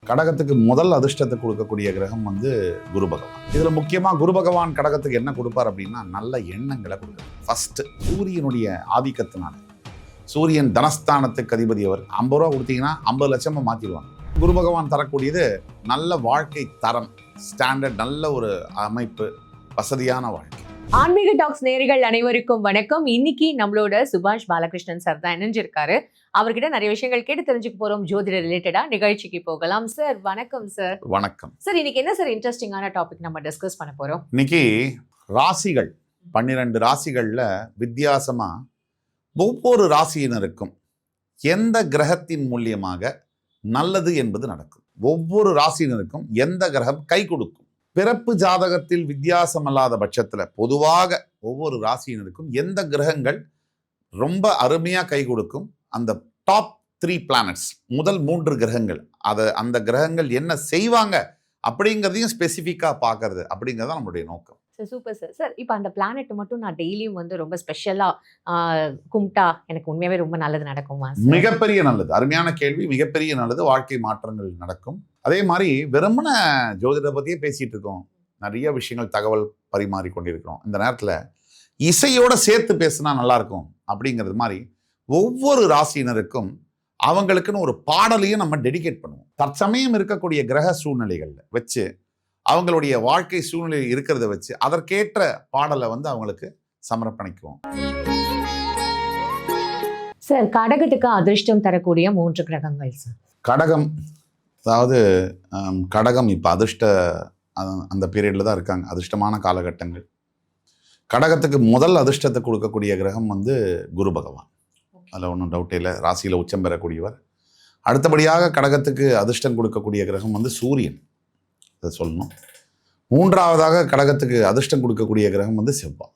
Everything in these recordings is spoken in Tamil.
கடகத்துக்கு முதல் அதிர்ஷ்டத்தை கொடுக்கக்கூடிய கிரகம் வந்து குரு பகவான். இதுல முக்கியமா குரு பகவான் கடகத்துக்கு என்ன கொடுப்பார் அப்படின்னா நல்ல எண்ணங்களை கொடுக்குறார். ஃபர்ஸ்ட் சூரியனுடைய ஆதிக்கத்தினால சூரியன் தனஸ்தானத்துக்கு அதிபதி. அவர் 50 ரூபா கொடுத்தீங்கன்னா 50 லட்சமா மாத்திடுவாங்க. குரு பகவான் தரக்கூடியது நல்ல வாழ்க்கை தரம், ஸ்டாண்டர்ட், நல்ல ஒரு அமைப்பு, வசதியான வாழ்க்கை. ஆன்மீக டாக்ஸ் நேயர்கள் அனைவருக்கும் வணக்கம். இன்னைக்கு நம்மளோட சுபாஷ் பாலகிருஷ்ணன் சார் தான் இணைஞ்சிருக்காரு. அவர்கிட்ட நிறைய விஷயங்கள் கேட்டு தெரிஞ்சுக்க போறோம். ஜோதிட ரிலேட்டடா நிகழ்ச்சிக்கு போகலாம். சார் வணக்கம். சார் வணக்கம். சார் இன்னைக்கு என்ன சார் இன்ட்ரெஸ்டிங்கான டாபிக் நம்ம டிஸ்கஸ் பண்ண போறோம்? இன்னைக்கு ராசிகள் 12 ராசிகள்ல வித்தியாசமா ஒவ்வொரு ராசியினருக்கும் எந்த கிரகத்தின் மூலியமாக நல்லது என்பது நடக்கும். ஒவ்வொரு ராசியினருக்கும் எந்த கிரகம் கை கொடுக்கும். பிறப்பு ஜாதகத்தில் வித்தியாசமல்லாத பட்சத்துல பொதுவாக ஒவ்வொரு ராசியினருக்கும் எந்த கிரகங்கள் ரொம்ப அருமையா கை கொடுக்கும், அந்த டாப் 3 பிளானட்ஸ், முதல் 3 கிரகங்கள், அந்த கிரகங்கள் என்ன செய்வாங்க அப்படிங்கிறதையும் ஸ்பெசிஃபிக்கா பார்க்கறது அப்படிங்கிறது தான் நம்மளுடைய நோக்கம். Super sir. சார் இப்போ அந்த பிளானட் மட்டும் நான் டெய்லியும் வந்து ரொம்ப ஸ்பெஷலா கும்பிட்டா எனக்கு உண்மையாவே ரொம்ப நல்லது நடக்குமா? மிகப்பெரிய நல்லது. அருமையான கேள்வி. மிகப்பெரிய நல்லது. வாழ்க்கை மாற்றங்கள் நடக்கும். அதே மாதிரி வெறுமன ஜோதிட பத்தியே பேசிட்டு இருக்கோம். நிறைய விஷயங்கள் தகவல் பரிமாறி கொண்டிருக்கிறோம். இந்த நேரத்துல இசையோட சேர்த்து பேசினா நல்லா இருக்கும் அப்படிங்கிறது மாதிரி ஒவ்வொரு ராசியினருக்கும் அவங்களுக்குன்னு ஒரு பாடலையும் நம்ம டெடிகேட் பண்ணுவோம். தற்சமயம் இருக்கக்கூடிய கிரக சூழ்நிலைகள்ல வச்சு, அவங்களுடைய வாழ்க்கை சூழ்நிலை இருக்கிறத வச்சு அதற்கேற்ற பாடலை வந்து அவங்களுக்கு சமர்ப்பணிக்குவோம். சார் கடகத்துக்கு அதிர்ஷ்டம் தரக்கூடிய 3 கிரகங்கள் சார். கடகம், அதாவது கடகம் இப்போ அதிர்ஷ்ட அந்த பீரியட்ல தான் இருக்காங்க. அதிர்ஷ்டமான காலகட்டங்கள். கடகத்துக்கு முதல் அதிர்ஷ்டத்தை கொடுக்கக்கூடிய கிரகம் வந்து குரு பகவான். அதில் ஒன்றும் டவுட்டே இல்லை. ராசியில் உச்சம் பெறக்கூடியவர். அடுத்தபடியாக கடகத்துக்கு அதிர்ஷ்டம் கொடுக்கக்கூடிய கிரகம் வந்து சூரியன். அதை சொல்லணும். மூன்றாவதாக கடகத்துக்கு அதிர்ஷ்டம் கொடுக்கக்கூடிய கிரகம் வந்து செவ்வாய்.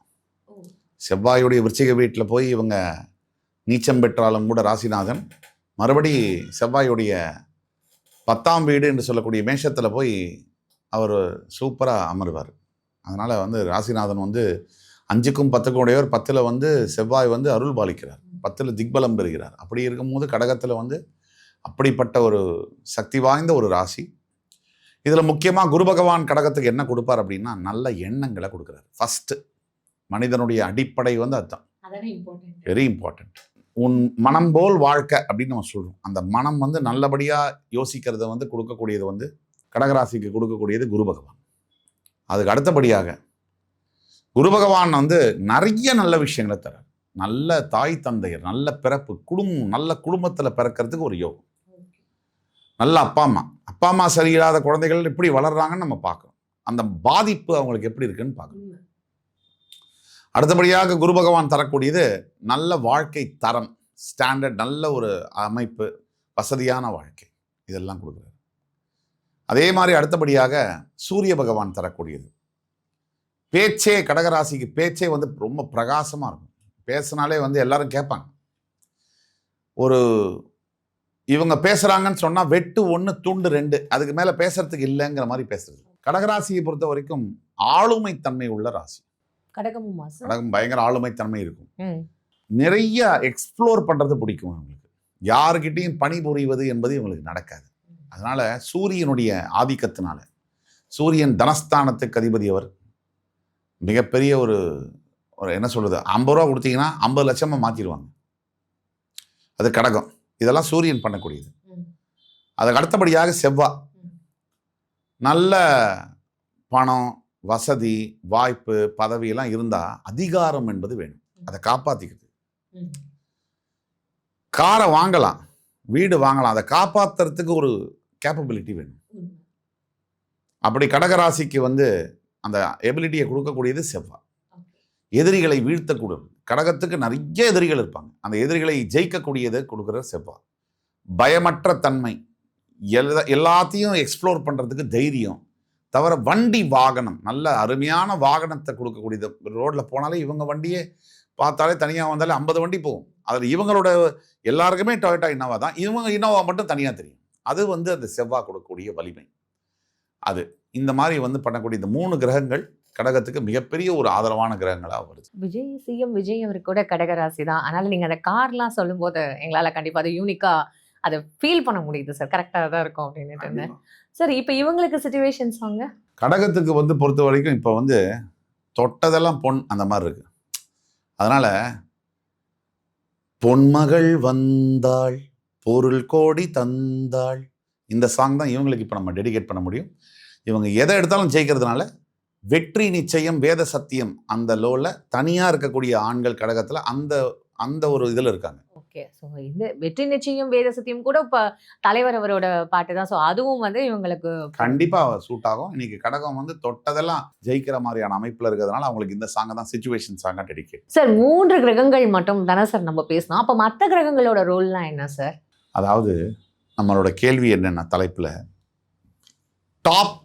செவ்வாயுடைய விருச்சிக வீட்டில் போய் இவங்க நீச்சம் பெற்றாலும் கூட ராசிநாதன் மறுபடி செவ்வாயுடைய 10ஆம் வீடு என்று சொல்லக்கூடிய மேஷத்தில் போய் அவர் சூப்பராக அமர்வார். அதனால் வந்து ராசிநாதன் வந்து 5க்கும் 10க்கும் உடையவர். 10ல் வந்து செவ்வாய் வந்து அருள் பாலிக்கிறார். 10ல் திக்பலம் பெறுகிறார். அப்படி இருக்கும்போது கடகத்தில் வந்து அப்படிப்பட்ட ஒரு சக்தி வாய்ந்த ஒரு ராசி. இதில் முக்கியமாக குரு பகவான் கடகத்துக்கு என்ன கொடுப்பார் அப்படின்னா நல்ல எண்ணங்களை கொடுக்குறாரு. ஃபஸ்ட்டு மனிதனுடைய அடிப்படை வந்து அதுதான், வெரி இம்பார்ட்டன்ட். உன் மனம் போல் வாழ்க்கை அப்படின்னு நம்ம சொல்கிறோம். அந்த மனம் வந்து நல்லபடியாக யோசிக்கிறத வந்து கொடுக்கக்கூடியது வந்து கடகராசிக்கு கொடுக்கக்கூடியது குரு பகவான். அதுக்கு அடுத்தபடியாக குரு பகவான் வந்து நிறைய நல்ல விஷயங்களை தரார். நல்ல தாய் தந்தையர், நல்ல பிறப்பு, நல்ல குடும்பத்தில் பிறக்கிறதுக்கு ஒரு யோகம். நல்ல அப்பா அம்மா சரியில்லாத குழந்தைகள் எப்படி வளர்றாங்கன்னு நம்ம பார்க்கணும். அந்த பாதிப்பு அவங்களுக்கு எப்படி இருக்குன்னு பார்க்கணும். அடுத்தபடியாக குரு பகவான் தரக்கூடியது நல்ல வாழ்க்கை தரம், ஸ்டாண்டர்ட், நல்ல ஒரு அமைப்பு, வசதியான வாழ்க்கை, இதெல்லாம் கொடுக்குறாரு. அதே மாதிரி அடுத்தபடியாக சூரிய பகவான் தரக்கூடியது பேச்சே. கடகராசிக்கு பேச்சே வந்து ரொம்ப பிரகாசமாக இருக்கும். பேசினாலே வந்து எல்லாரும் கேட்பாங்க. ஒரு இவங்க பேசுகிறாங்கன்னு சொன்னால் வெட்டு 1 துண்டு 2, அதுக்கு மேலே பேசுறதுக்கு இல்லைங்கிற மாதிரி பேசுறது. கடகராசியை பொறுத்த வரைக்கும் ஆளுமைத்தன்மை உள்ள ராசி. கடகம் பயங்கர ஆளுமைத்தன்மை இருக்கும். நிறைய எக்ஸ்ப்ளோர் பண்ணுறது பிடிக்கும் இவங்களுக்கு. யாருக்கிட்டையும் பணி புரிவது என்பது இவங்களுக்கு நடக்காது. அதனால சூரியனுடைய ஆதிக்கத்தினால, சூரியன் தனஸ்தானத்துக்கு அதிபதி. அவர் மிகப்பெரிய ஒரு என்ன சொல்றது, 50 ரூபா கொடுத்தீங்கன்னா 50 லட்சமா மாத்திடுவாங்க. அது கடகம். இதெல்லாம் சூரியன் பண்ணக்கூடியது. அதுக்கு அடுத்தபடியாக செவ்வாய். நல்ல பணம், வசதி, வாய்ப்பு, பதவியெல்லாம் இருந்தால் அதிகாரம் என்பது வேணும். அதை காப்பாற்றிக்கிறது. காரை வாங்கலாம், வீடு வாங்கலாம், அதை காப்பாற்றுறதுக்கு ஒரு கேப்பபிலிட்டி வேணும். அப்படி கடகராசிக்கு வந்து அந்த எபிலிட்டியை கொடுக்கக்கூடியது செவ்வாய். எதிரிகளை வீழ்த்தக்கூடாது. கடகத்துக்கு நிறைய எதிரிகள் இருப்பாங்க. அந்த எதிரிகளை ஜெயிக்கக்கூடியதை கொடுக்குற செவ்வாய். பயமற்ற தன்மை, எல்லாத்தையும் எக்ஸ்ப்ளோர் பண்ணுறதுக்கு தைரியம், தவிர வண்டி வாகனம், நல்ல அருமையான வாகனத்தை கொடுக்கக்கூடியது. ரோட்டில் போனாலே இவங்க வண்டியே பார்த்தாலே தனியாக வந்தாலே 50 வண்டி போகும். அதில் இவங்களோட எல்லாருக்குமே டொயோட்டா இனோவா தான், இவங்க இனோவா மட்டும் தனியாக தெரியும். அது வந்து அந்த செவ்வாய் கொடுக்கக்கூடிய வலிமை. அது இந்த மாதிரி வந்து பண்ணக்கூடிய இந்த 3 கிரகங்கள் கடகத்துக்கு மிகப்பெரிய ஒரு ஆதரவான கிரகங்களாக வருது. விஜய் அவருக்கு கூட கடகராசி தான். அதனால நீங்க அந்த கார்லாம் சொல்லும் போது எங்களால கண்டிப்பா அது யூனிக்கா அதை ஃபீல் பண்ண முடியுது சார். கரெக்டாக தான் இருக்கும் அப்படின்னுட்டு இருந்தேன். சார் இப்போ இவங்களுக்கு சிச்சுவேஷன்ஸ் வாங்க. கடகத்துக்கு வந்து பொறுத்த வரைக்கும் இப்போ வந்து தொட்டதெல்லாம் பொன் அந்த மாதிரி இருக்கு. அதனால பொன்மகள் வந்தாள் பொருள் கோடி தந்தாள், இந்த சாங் தான் இவங்களுக்கு இப்போ நம்ம டெடிகேட் பண்ண முடியும். இவங்க எதை எடுத்தாலும் ஜெயிக்கிறதுனால வெற்றி நிச்சயம் வேத சத்தியம் அந்த லோல தனியா இருக்கக்கூடிய ஆண்கள் கடகத்துல அந்த அந்த ஒரு இதுல இருக்காங்க. ஓகே. ஸோ இந்த வெற்றி நிச்சயம் வேத சத்தியம் கூட இப்போ தலைவர் அவரோட பாட்டு தான். ஸோ அதுவும் வந்து இவங்களுக்கு கண்டிப்பா சூட் ஆகும். இன்னைக்கு கடகம் வந்து தொட்டதெல்லாம் ஜெயிக்கிற மாதிரியான அமைப்புல இருக்கிறதுனால அவங்களுக்கு இந்த சாங் தான் சிச்சுவேஷன் சாங்கா டெடிகேட். சார் 3 கிரகங்கள் மட்டும் தானே சார் நம்ம பேசணும். அப்போ மற்ற கிரகங்களோட ரோல்லாம் என்ன சார்? அதாவது நம்மளோட கேள்வி என்னென்ன தலைப்புல டாப்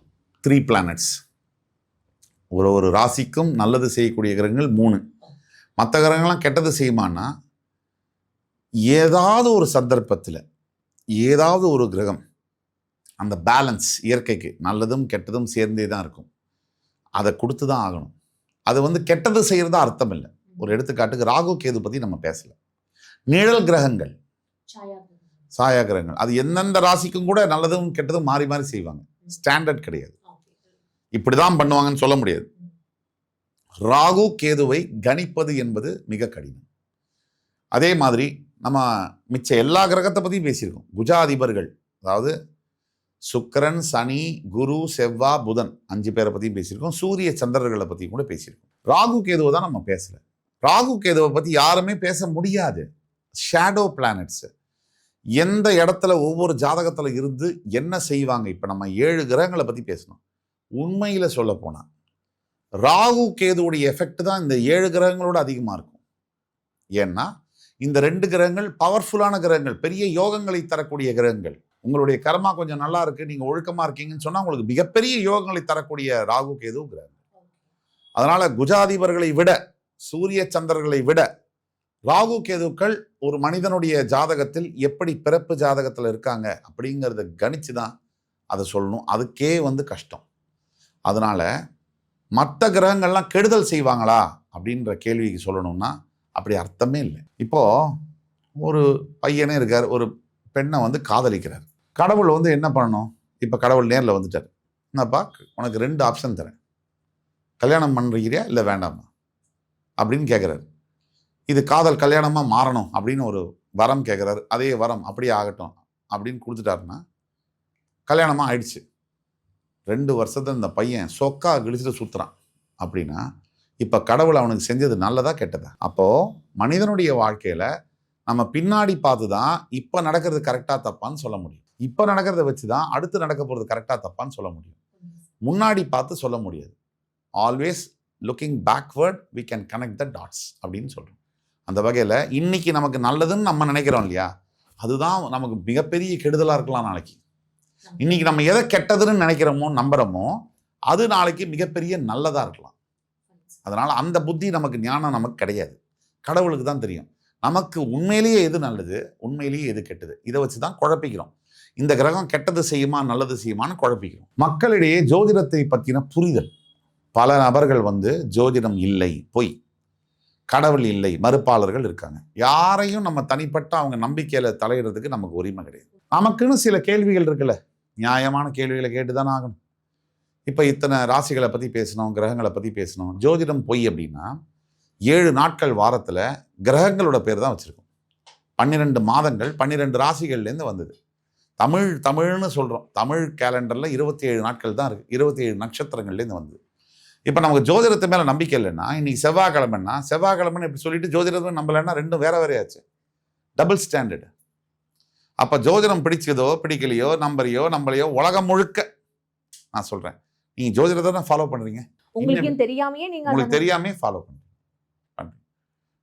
3 பிளானட்ஸ், ஒரு ராசிக்கும் நல்லது செய்யக்கூடிய கிரகங்கள் 3. மற்ற கிரகங்கள்லாம் கெட்டது செய்யுமானா ஏதாவது ஒரு சந்தர்ப்பத்தில் ஏதாவது ஒரு கிரகம் அந்த பேலன்ஸ் இயற்கைக்கு நல்லதும் கெட்டதும் சேர்ந்தே தான் இருக்கும், அதை கொடுத்து தான் ஆகணும். அது வந்து கெட்டது செய்யறதா அர்த்தம் இல்லை. ஒரு எடுத்துக்காட்டுக்கு ராகு கேது பற்றி நம்ம பேசல. நிழல் கிரகங்கள் சாயா கிரகங்கள் அது எந்தெந்த ராசிக்கும் கூட நல்லதும் கெட்டதும் மாறி மாறி செய்வாங்க. ஸ்டாண்டர்ட் கிடையாது, இப்படிதான் பண்ணுவாங்கன்னு சொல்ல முடியாது. ராகு கேதுவை கணிப்பது என்பது மிக கடினம். அதே மாதிரி நம்ம மிச்ச எல்லா கிரகத்தை பற்றியும் பேசியிருக்கோம். குஜாதிபர்கள், அதாவது சுக்கிரன் சனி குரு செவ்வா புதன் 5 பேரை பற்றியும் பேசியிருக்கோம். சூரிய சந்திரர்களை பற்றியும் கூட பேசியிருக்கோம். ராகு கேதுவை தான் நம்ம பேசல. ராகு கேதுவை பற்றி யாருமே பேச முடியாது. ஷேடோ பிளானட்ஸ் எந்த இடத்துல ஒவ்வொரு ஜாதகத்தில் இருந்து என்ன செய்வாங்க. இப்போ நம்ம 7 கிரகங்களை பற்றி பேசணும். உண்மையில் சொல்ல போனால் ராகு கேதுவுடைய எஃபெக்ட் தான் இந்த 7 கிரகங்களோட அதிகமாக இருக்கும். ஏன்னா இந்த 2 கிரகங்கள் பவர்ஃபுல்லான கிரகங்கள், பெரிய யோகங்களை தரக்கூடிய கிரகங்கள். உங்களுடைய கர்மா கொஞ்சம் நல்லா இருக்கு, நீங்க ஒழுக்கமா இருக்கீங்கன்னு சொன்னா உங்களுக்கு மிகப்பெரிய யோகங்களை தரக்கூடிய ராகு கேது கிரகங்கள். அதனால குஜாதிபர்களை விட சூரிய சந்திரர்களை விட ராகு கேதுக்கள் ஒரு மனிதனுடைய ஜாதகத்தில் எப்படி பிறப்பு ஜாதகத்தில் இருக்காங்க அப்படிங்கிறத கணிச்சு தான் அதை சொல்லணும். அதுக்கே வந்து கஷ்டம். அதனால மற்ற கிரகங்கள்லாம் கெடுதல் செய்வாங்களா அப்படின்ற கேள்விக்கு சொல்லணும்னா அப்படி அர்த்தமே இல்லை. இப்போ ஒரு பையனே இருக்கார், ஒரு பெண்ணை வந்து காதலிக்கிறார். கடவுள் வந்து என்ன பண்ணணும்? இப்போ கடவுள் நேரில் வந்துட்டார். என்னப்பா உனக்கு 2 ஆப்ஷன் தரேன், கல்யாணம் பண்ணுறீரியா இல்லை வேண்டாமா அப்படின்னு கேட்குறாரு. இது காதல் கல்யாணமாக மாறணும் அப்படின்னு ஒரு வரம் கேட்குறாரு. அதே வரம் அப்படியே ஆகட்டும் அப்படின்னு கொடுத்துட்டாருன்னா கல்யாணமாக ஆயிடுச்சு. 2 வருஷத்துல இந்த பையன் சொக்கா கிழிச்சிட்டு சுற்றுறான் அப்படின்னா இப்போ கடவுள் அவனுக்கு செஞ்சது நல்லதா கெட்டதா? அப்போது மனிதனுடைய வாழ்க்கையில் நம்ம பின்னாடி பார்த்து தான் இப்போ நடக்கிறது கரெக்டாக தப்பான்னு சொல்ல முடியும். இப்போ நடக்கிறத வச்சு தான் அடுத்து நடக்க போகிறது கரெக்டாக தப்பான்னு சொல்ல முடியும். முன்னாடி பார்த்து சொல்ல முடியாது. Always looking backward we can connect the dots அப்படின்னு சொல்கிறோம். அந்த வகையில் இன்னைக்கு நமக்கு நல்லதுன்னு நம்ம நினைக்கிறோம் இல்லையா, அதுதான் நமக்கு மிகப்பெரிய கெடுதலாக இருக்கலாம் நாளைக்கு. இன்னைக்கு நம்ம எதை கெட்டதுன்னு நினைக்கிறோமோ நம்புறோமோ அது நாளைக்கு மிகப்பெரிய நல்லதாக இருக்கலாம். அதனால அந்த புத்தி நமக்கு ஞானம் நமக்கு கிடையாது, கடவுளுக்கு தான் தெரியும். நமக்கு உண்மையிலேயே எது நல்லது உண்மையிலேயே எது கெட்டது இதை வச்சு தான் குழப்பிக்கிறோம். இந்த கிரகம் கெட்டது செய்யுமா நல்லது செய்யுமான்னு குழப்பிக்கிறோம். மக்களிடையே ஜோதிடத்தை பற்றின புரிதல், பல நபர்கள் வந்து ஜோதிடம் இல்லை, பொய், கடவுள் இல்லை, மறுப்பாளர்கள் இருக்காங்க. யாரையும் நம்ம தனிப்பட்ட அவங்க நம்பிக்கையில தலையிடுறதுக்கு நமக்கு உரிமை கிடையாது. நமக்குன்னு சில கேள்விகள் இருக்குல்ல, நியாயமான கேள்விகளை கேட்டுதானே ஆகணும். இப்போ இத்தனை ராசிகளை பற்றி பேசணும், கிரகங்களை பற்றி பேசணும். ஜோதிடம் பொய் அப்படின்னா 7 நாட்கள் வாரத்தில் கிரகங்களோட பேர் தான் வச்சுருக்கோம். 12 மாதங்கள் 12 ராசிகள்லேருந்து வந்தது. தமிழ்னு சொல்கிறோம். தமிழ் கேலண்டரில் 27 நாட்கள் தான் இருக்குது, 27 நட்சத்திரங்கள்லேருந்து வந்தது. இப்போ நமக்கு ஜோதிடத்து மேலே நம்பிக்கை இல்லைன்னா இன்னைக்கு செவ்வாய்க்கிழமைன்னு இப்படி சொல்லிட்டு ஜோதிடத்தை நம்பலைன்னா ரெண்டும் வேற வேறையாச்சு. Double standard. அப்போ ஜோதிடம் பிடிச்சதோ பிடிக்கலையோ நம்பலையோ உலகம் முழுக்க நான் சொல்கிறேன், நீங்கள் ஜோதிடத்தை தான் ஃபாலோ பண்ணுறீங்க, உங்களுக்கு தெரியாமே ஃபாலோ பண்ணுறீங்க.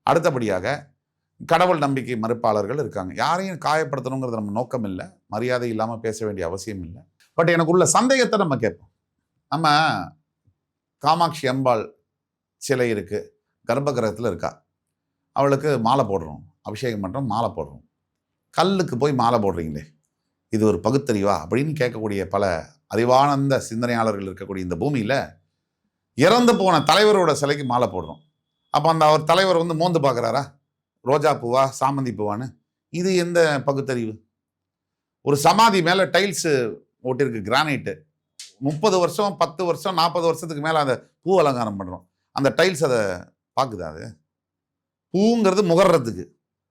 அடுத்தபடியாக கடவுள் நம்பிக்கை மறுப்பாளர்கள் இருக்காங்க. யாரையும் காயப்படுத்தணுங்கிறது நம்ம நோக்கம் இல்லை, மரியாதை இல்லாமல் பேச வேண்டிய அவசியம் இல்லை. பட் எனக்கு உள்ள சந்தேகத்தை நம்ம கேட்போம். நம்ம காமாட்சி அம்பாள் சிலை இருக்கு, கர்ப்ப கிரகத்தில் இருக்கா, அவளுக்கு மாலை போடுறோம், அபிஷேகம் பண்ணுறோம், மாலை போடுறோம். கல்லுக்கு போய் மாலை போடுறீங்களே, இது ஒரு பகுத்தறிவா அப்படின்னு கேட்கக்கூடிய பல அறிவானந்த சிந்தனையாளர்கள் இருக்கக்கூடிய இந்த பூமியில் இறந்து போன தலைவரோட சிலைக்கு மாலை போடுறோம். அப்போ அந்த அவர் தலைவர் வந்து மோந்து பார்க்குறாரா, ரோஜா பூவா சாமந்தி பூவான்னு? இது எந்த பகுத்தறிவு? ஒரு சமாதி மேலே டைல்ஸு ஓட்டிருக்கு, கிரானைட்டு. 30 வருஷம் 10 வருஷம் 40 வருஷத்துக்கு மேலே அந்த பூ அலங்காரம் பண்ணுறோம். அந்த டைல்ஸ் அதை பார்க்குதா? அது பூங்கிறது முகர்றதுக்கு.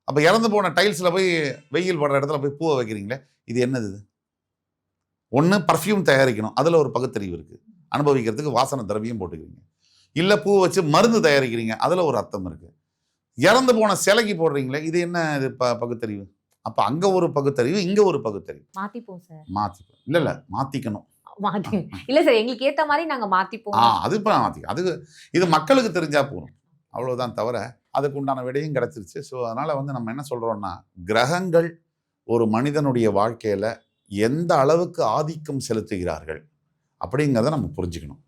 அப்போ இறந்து போன டைல்ஸில் போய் வெயில் படுற இடத்துல போய் பூவை வைக்கிறீங்களே, இது என்னது? இது ஒன்று பர்ஃப்யூம் தயாரிக்கணும், அதில் ஒரு பகுத்தறிவு இருக்குது, அனுபவிக்கிறதுக்கு வாசனை திரவியம் போட்டுக்கிறீங்க. இல்லை பூ வச்சு மருந்து தயாரிக்கிறீங்க, அதில் ஒரு அர்த்தம் இருக்குது. இறந்து போன சிலைக்கு போடுறீங்களே, இது என்ன? இது பகுத்தறிவு. அப்போ அங்கே ஒரு பகுத்தறிவு, இங்கே ஒரு பகுத்தறிவு. மாத்திப்போம் சார். மாற்றிப்போம். இல்லை மாற்றிக்கணும். மாத்தி இல்ல சார், எங்களுக்கு ஏத்த மாதிரி நாங்க மாத்திப்போம். அது இப்போ மாற்றிக்க, அது இது மக்களுக்கு தெரிஞ்சா போதும், அவ்வளோதான். தவிர அதுக்கு உண்டான விடையும் கிடச்சிருச்சு. ஸோ அதனால் வந்து நம்ம என்ன சொல்கிறோம்னா, கிரகங்கள் ஒரு மனிதனுடைய வாழ்க்கையில் எந்த அளவுக்கு ஆதிக்கம் செலுத்துகிறார்கள் அப்படிங்கிறத நம்ம புரிஞ்சுக்கணும்.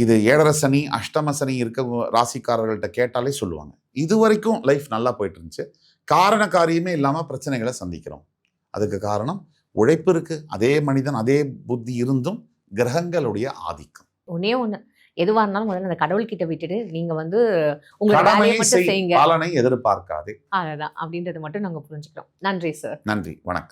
இது 7.5 சனி, அஷ்டம சனி இருக்க ராசிக்காரர்கள்ட்ட கேட்டாலே சொல்லுவாங்க, இது வரைக்கும் லைஃப் நல்லா போயிட்டு இருந்துச்சு, காரண காரியமே இல்லாமல் பிரச்சனைகளை சந்திக்கிறோம். அதுக்கு காரணம் உழைப்பு இருக்கு, அதே மனிதன் அதே புத்தி இருந்தும் கிரகங்களுடைய ஆதிக்கம். ஒன்னே ஒண்ணு, எதுவா இருந்தாலும் முதல்ல அந்த கடவுள்கிட்ட விட்டுட்டு நீங்க வந்து உங்க வேலையை கடமையை மட்டும் செய், செய்யுங்க. பலனை எதிர்பார்க்காதே. அதான் அப்படின்றது மட்டும் நாங்க புரிஞ்சுக்கிறோம். நன்றி சார். நன்றி, வணக்கம்.